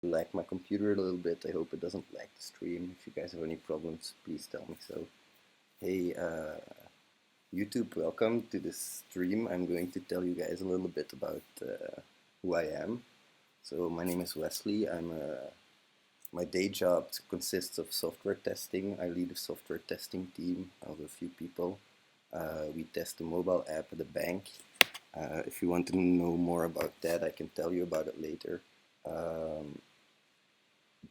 lag my computer a little bit. I hope it doesn't lag the stream. If you guys have any problems, please tell me so. Hey, YouTube, welcome to this stream. I'm going to tell you guys a little bit about who I am. So my name is Wesley. My day job consists of software testing. I lead a software testing team of a few people. We test a mobile app at a bank. If you want to know more about that, I can tell you about it later.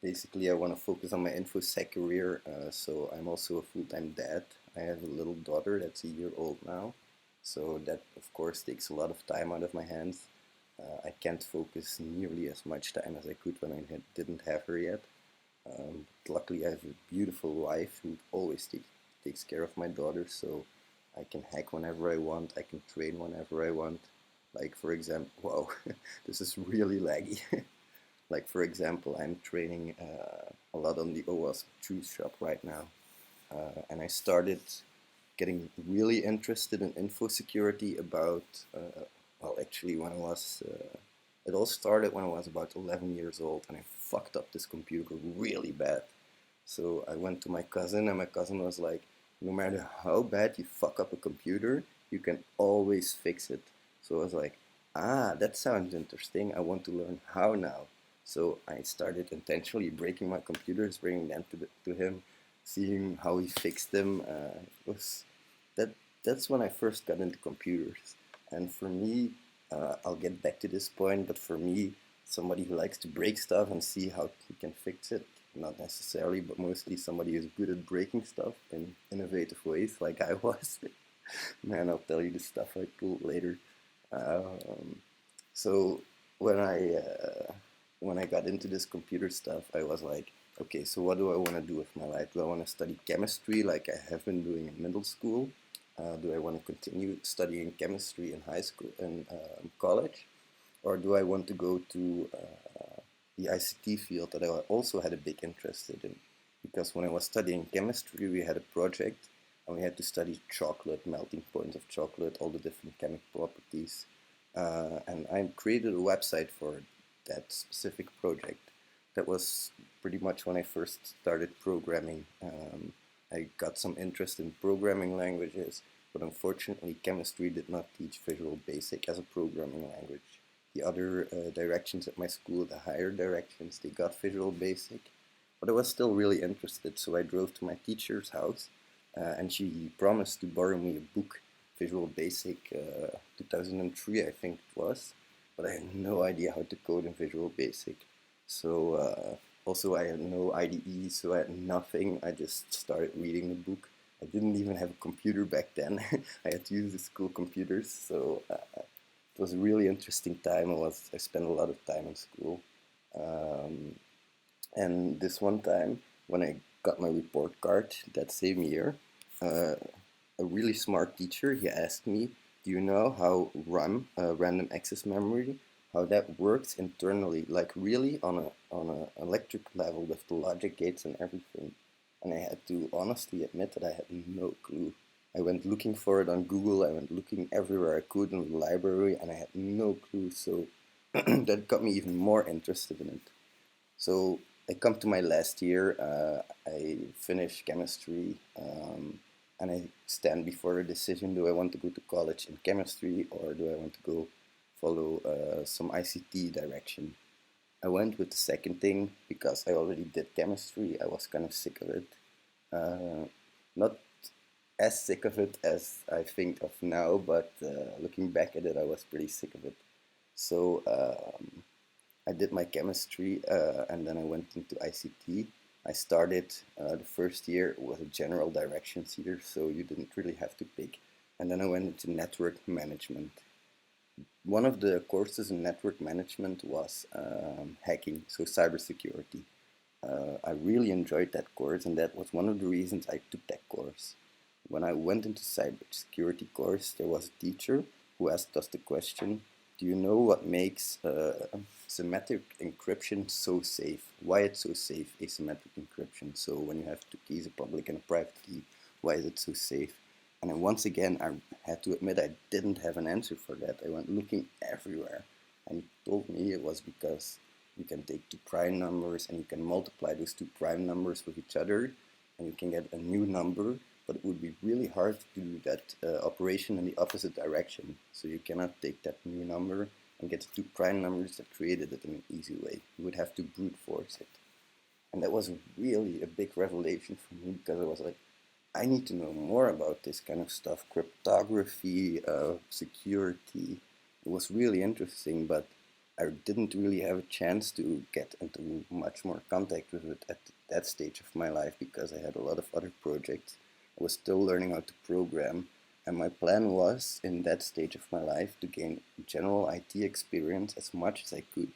Basically, I want to focus on my InfoSec career, so I'm also a full-time dad. I have a little daughter that's a year old now, so that of course takes a lot of time out of my hands. I can't focus nearly as much time as I could when I didn't have her yet. Luckily, I have a beautiful wife who always takes care of my daughter, so I can hack whenever I want, I can train whenever I want. Like, for example, wow, this is really laggy. Like, for example, I'm training a lot on the OWASP Truth Shop right now. And I started getting really interested in info security about, well, actually, it all started when I was about 11 years old and I fucked up this computer really bad. So I went to my cousin, and my cousin was like, no matter how bad you fuck up a computer, you can always fix it. So I was like, that sounds interesting. I want to learn how now. So I started intentionally breaking my computers, bringing them to him, seeing how he fixed them. Was that That's when I first got into computers. And for me, I'll get back to this point, but for me, somebody who likes to break stuff and see how he can fix it, not necessarily, but mostly somebody who's good at breaking stuff in innovative ways, like I was. Man, I'll tell you the stuff I pulled later. Um, so when I uh, when I got into this computer stuff, I was like, okay, so what do I want to do with my life? Do I want to study chemistry like I have been doing in middle school? Do I want to continue studying chemistry in high school and college, or do I want to go to the ICT field that I also had a big interest in? Because when I was studying chemistry, we had a project and we had to study chocolate, melting points of chocolate, all the different chemical properties. And I created a website for that specific project. That was pretty much when I first started programming. I got some interest in programming languages, but unfortunately, chemistry did not teach Visual Basic as a programming language. The other directions at my school, the higher directions, they got Visual Basic, but I was still really interested, so I drove to my teacher's house, and she promised to borrow me a book, Visual Basic 2003, I think it was, but I had no idea how to code in Visual Basic. So also I had no IDE, so I had nothing. I just started reading the book. I didn't even have a computer back then. I had to use the school computers, so it was a really interesting time. I spent a lot of time in school. Um, and this one time, when I got my report card that same year, uh, a really smart teacher, he asked me, "Do you know how RAM, random access memory, how that works internally, like really on a electric level with the logic gates and everything?" And I had to honestly admit that I had no clue. I went looking for it on Google. I went looking everywhere I could in the library, and I had no clue. So that got me even more interested in it. So I come to my last year. I finish chemistry, and I stand before a decision: do I want to go to college in chemistry, or do I want to go follow some ICT direction? I went with the second thing because I already did chemistry. I was kind of sick of it. Uh, Not as sick of it as I think of now, but looking back at it, I was pretty sick of it. So I did my chemistry, and then I went into ICT. I started the first year with a general directions here, so you didn't really have to pick. And then I went into network management. One of the courses in network management was hacking, so cybersecurity. I really enjoyed that course, and that was one of the reasons I took that course. When I went into cybersecurity course, there was a teacher who asked us the question, do you know what makes symmetric encryption so safe? Why it's so safe, asymmetric encryption? So when you have two keys, a public and a private key, why is it so safe? And then once again, I had to admit I didn't have an answer for that. I went looking everywhere, and he told me it was because You can take two prime numbers and you can multiply those two prime numbers with each other, and you can get a new number, but it would be really hard to do that operation in the opposite direction. So you cannot take that new number and get the two prime numbers that created it in an easy way. You would have to brute force it. And that was really a big revelation for me, because I was like, I need to know more about this kind of stuff, cryptography, security. It was really interesting, but I didn't really have a chance to get into much more contact with it at that stage of my life, because I had a lot of other projects. I was still learning how to program, and my plan was, in that stage of my life, to gain general IT experience as much as I could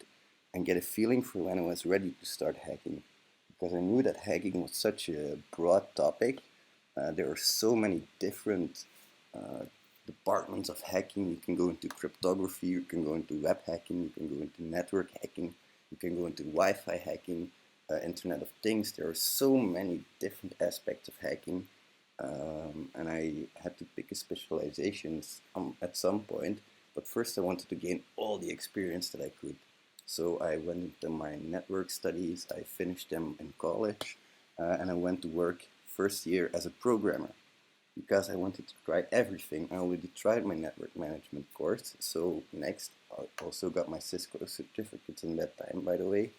and get a feeling for when I was ready to start hacking. Because I knew that hacking was such a broad topic. There are so many different uh, departments of hacking. You can go into cryptography, you can go into web hacking, you can go into network hacking, you can go into Wi-Fi hacking, Internet of Things. There are so many different aspects of hacking, and I had to pick a specialization at some point. But first, I wanted to gain all the experience that I could. So I went into my network studies. I finished them in college, and I went to work first year as a programmer, because I wanted to try everything. I already tried my network management course, so next I also got my Cisco certificates in that time, by the way,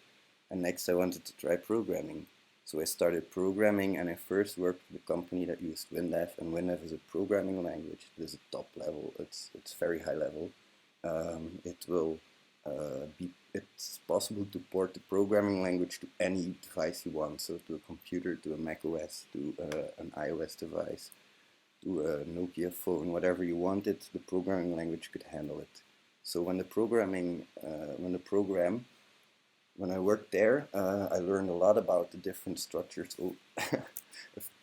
and next I wanted to try programming. So I started programming, and I first worked with a company that used WinDev, and WinDev is a programming language. It is a top level. It's very high level. It's possible to port the programming language to any device you want, so to a computer, to a Mac OS, to an iOS device, to a Nokia phone, whatever you wanted, the programming language could handle it. So when I worked there, I learned a lot about the different structures. Oh,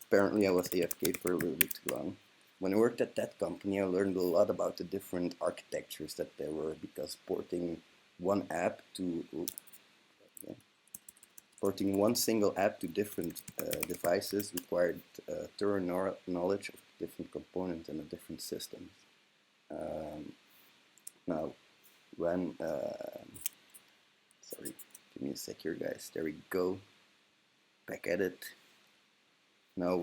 apparently I was AFK for a little bit too long. When I worked at that company, I learned a lot about the different architectures that there were, because one app to porting one single app to different devices required thorough knowledge of different components in a different systems. Um, now, when sorry, give me a sec here, guys. There we go. Back at it. Now,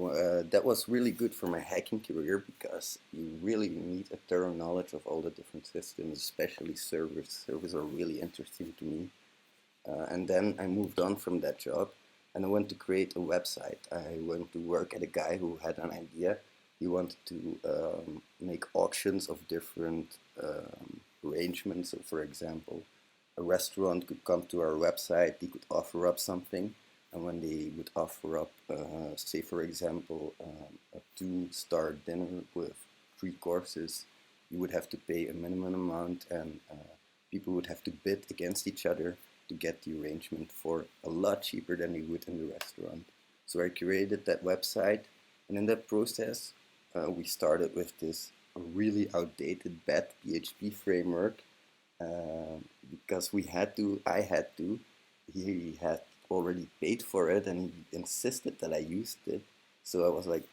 that was really good for my hacking career, because you really need a thorough knowledge of all the different systems, especially servers. Servers are really interesting to me. And then I moved on from that job, and I went to create a website. I went to work at a guy who had an idea. He wanted to make auctions of different arrangements. So, for example, a restaurant could come to our website, he could offer up something, and when they would offer up, say for example, a 2-star dinner with 3 courses, you would have to pay a minimum amount, and people would have to bid against each other to get the arrangement for a lot cheaper than they would in the restaurant. So I created that website, and in that process, we started with this really outdated bad PHP framework, because I had to. He had already paid for it, and he insisted that I used it. So I was like,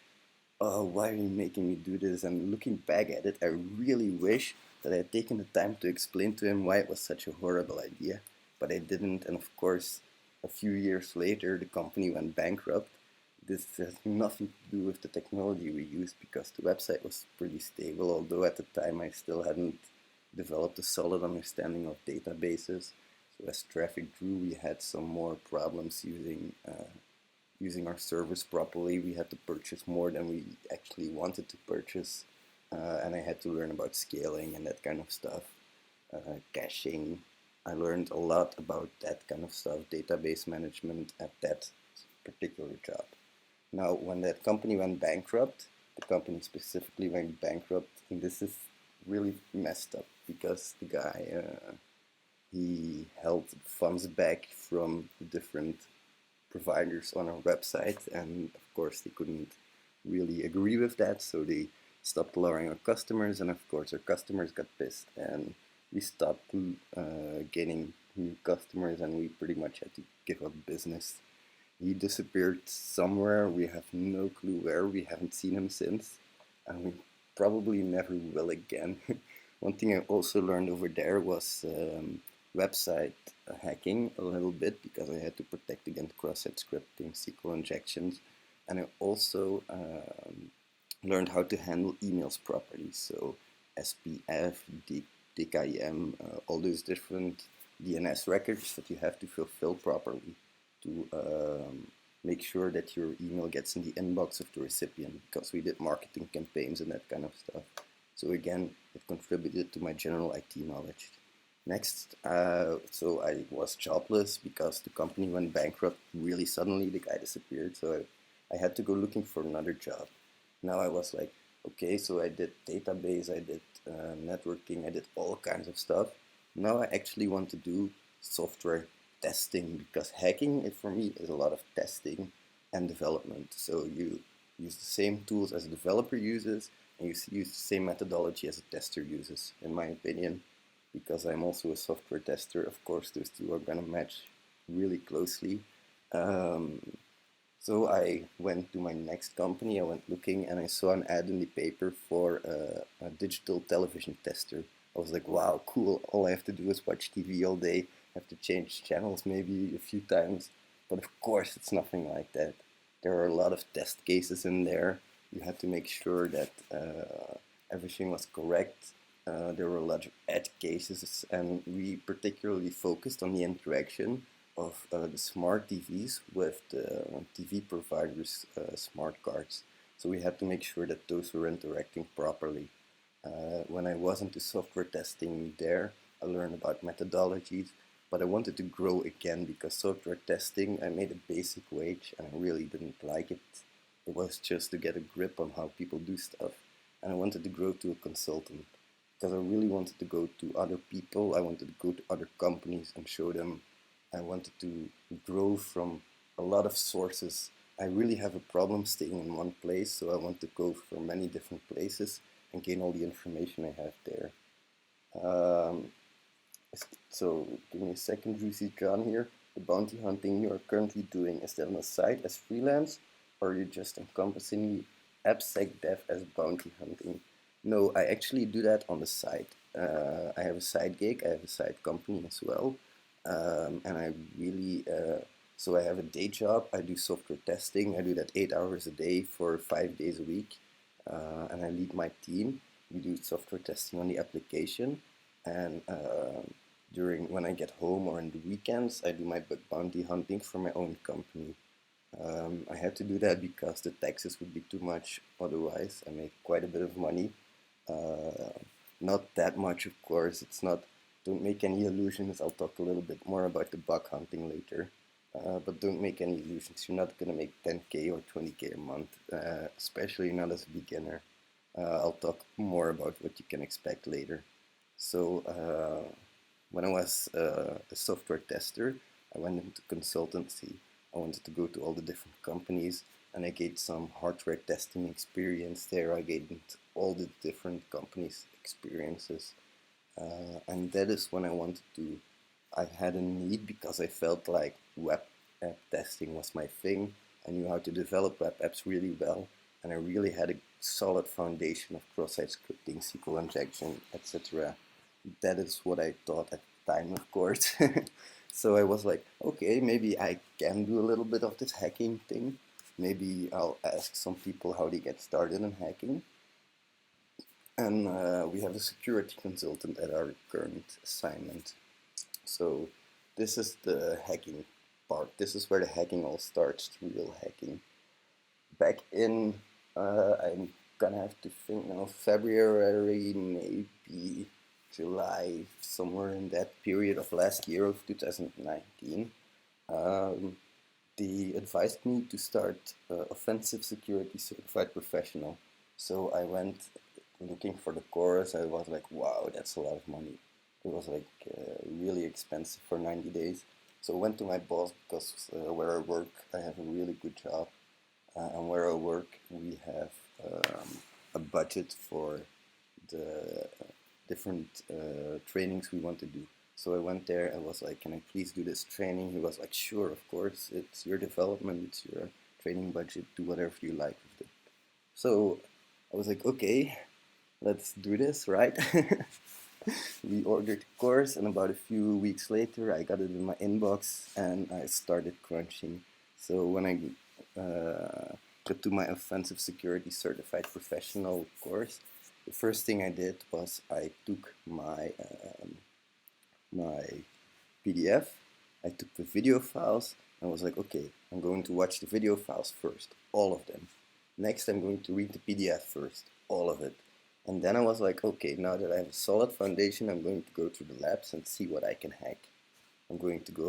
oh, why are you making me do this? And looking back at it, I really wish that I had taken the time to explain to him why it was such a horrible idea. But I didn't, and of course, a few years later, the company went bankrupt. This has nothing to do with the technology we used, because the website was pretty stable, although at the time I still hadn't developed a solid understanding of databases. So as traffic grew, we had some more problems using our servers properly. We had to purchase more than we actually wanted to purchase, and I had to learn about scaling and that kind of stuff, caching. I learned a lot about that kind of stuff, database management, at that particular job. Now, when that company went bankrupt, the company specifically went bankrupt, and this is really messed up, because the guy he held funds back from the different providers on our website, and of course they couldn't really agree with that, so they stopped allowing our customers, and of course our customers got pissed, and we stopped gaining new customers, and we pretty much had to give up business. He disappeared somewhere. We have no clue where. We haven't seen him since, and we probably never will again. One thing I also learned over there was website hacking a little bit because I had to protect against cross-site scripting, SQL injections, and I also learned how to handle emails properly. So SPF, DKIM, all those different DNS records that you have to fulfill properly to make sure that your email gets in the inbox of the recipient, because we did marketing campaigns and that kind of stuff. So again, it contributed to my general IT knowledge. Next, so I was jobless because the company went bankrupt really suddenly. The guy disappeared, so I had to go looking for another job. Now I was like, okay, so I did database, I did networking, I did all kinds of stuff. Now I actually want to do software testing, because hacking, for me, is a lot of testing and development. So you use the same tools as a developer uses, and you use the same methodology as a tester uses, in my opinion. Because I'm also a software tester, of course, those two are gonna match really closely. Um, so I went to my next company, I went looking, and I saw an ad in the paper for a digital television tester. I was like, wow, cool, all I have to do is watch TV all day, I have to change channels maybe a few times, but of course it's nothing like that. There are a lot of test cases in there. You had to make sure that everything was correct. There were a lot of edge cases, and we particularly focused on the interaction of the smart TVs with the TV providers' smart cards. So we had to make sure that those were interacting properly. When I was into software testing there, I learned about methodologies, but I wanted to grow again because software testing, I made a basic wage and I really didn't like it. It was just to get a grip on how people do stuff. And I wanted to grow to a consultant because I really wanted to go to other people. I wanted to go to other companies and show them. I wanted to grow from a lot of sources. I really have a problem staying in one place, so I want to go for many different places and gain all the information I have there. Um, so give me a second, Juicy John here. The bounty hunting you are currently doing, is that on the side as freelance, or are you just encompassing the AppSec dev as bounty hunting? No, I actually do that on the side. I have a side gig, I have a side company as well, and I really, so I have a day job, I do software testing, I do that 8 hours a day for 5 days a week, and I lead my team. We do software testing on the application, and during when I get home or in the weekends, I do my bounty hunting for my own company. I had to do that because the taxes would be too much otherwise. I make quite a bit of money. Uh, Not that much, of course. It's not, don't make any illusions. I'll talk a little bit more about the bug hunting later. But don't make any illusions. You're not going to make 10K or 20K a month, especially not as a beginner. I'll talk more about what you can expect later. So, when I was a software tester, I went into consultancy. I wanted to go to all the different companies, and I gained some hardware testing experience there. I gained all the different companies' experiences, and that is when I wanted to. I had a need because I felt like web app testing was my thing. I knew how to develop web apps really well, and I really had a solid foundation of cross-site scripting, SQL injection, etc. That is what I thought at the time, of course. So I was like, okay, maybe I can do a little bit of this hacking thing. Maybe I'll ask some people how they get started in hacking. And we have a security consultant at our current assignment. So this is the hacking part. This is where the hacking all starts, the real hacking. Back in, I'm gonna have to think now, February, maybe July, somewhere in that period of last year of 2019, um, they advised me to start offensive security certified professional. So I went looking for the course. I was like, wow, that's a lot of money. It was like really expensive for 90 days. So I went to my boss because where I work, I have a really good job. And where I work, we have a budget for the different trainings we want to do. So I went there and was like, can I please do this training? He was like, sure, of course, it's your development, it's your training budget, do whatever you like with it. So I was like, okay, let's do this, right? We ordered the course, and about a few weeks later, I got it in my inbox, and I started crunching. So when I got to my offensive security certified professional course, the first thing I did was I took my PDF, I took the video files, and was like, okay, I'm going to watch the video files first, all of them. Next, I'm going to read the PDF first, all of it. And then I was like, okay, now that I have a solid foundation, I'm going to go to the labs and see what I can hack. I'm going to go